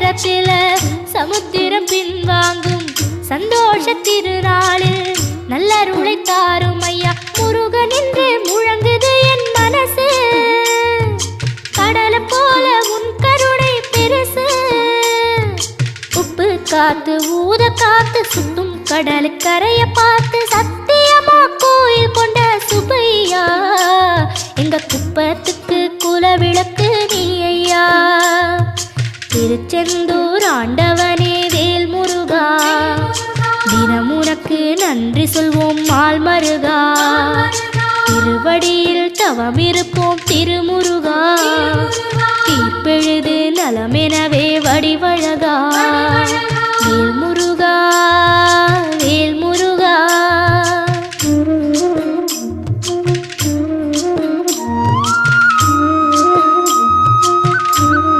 நேரத்தில் சமுத்திரம் பின்வாங்கும் சந்தோஷ திருநாளில் நல்லருளை தாரும் ஐயா முருகன் என்று முழங்குது என் மனசு. கடலை போல உன் கருணை பெருசு. உப்பு காத்து ஊத காத்து சுத்தும் கடலுக்கரைய பார்த்து சத்தியமா கோயில் கொண்ட சுப்பையா எங்க குப்பத்துக்கு குலவிளக்கு நீ ஐயா. திருச்செந்தூர் ஆண்டவனே வேல் முருகா தினம் உனக்கு நன்றி சொல்வோம் மால் மருகா. திருவடியில் தவம் இருப்போம் திருமுருகா. தீர்ப்பெழுது நலமெனவே வடிவ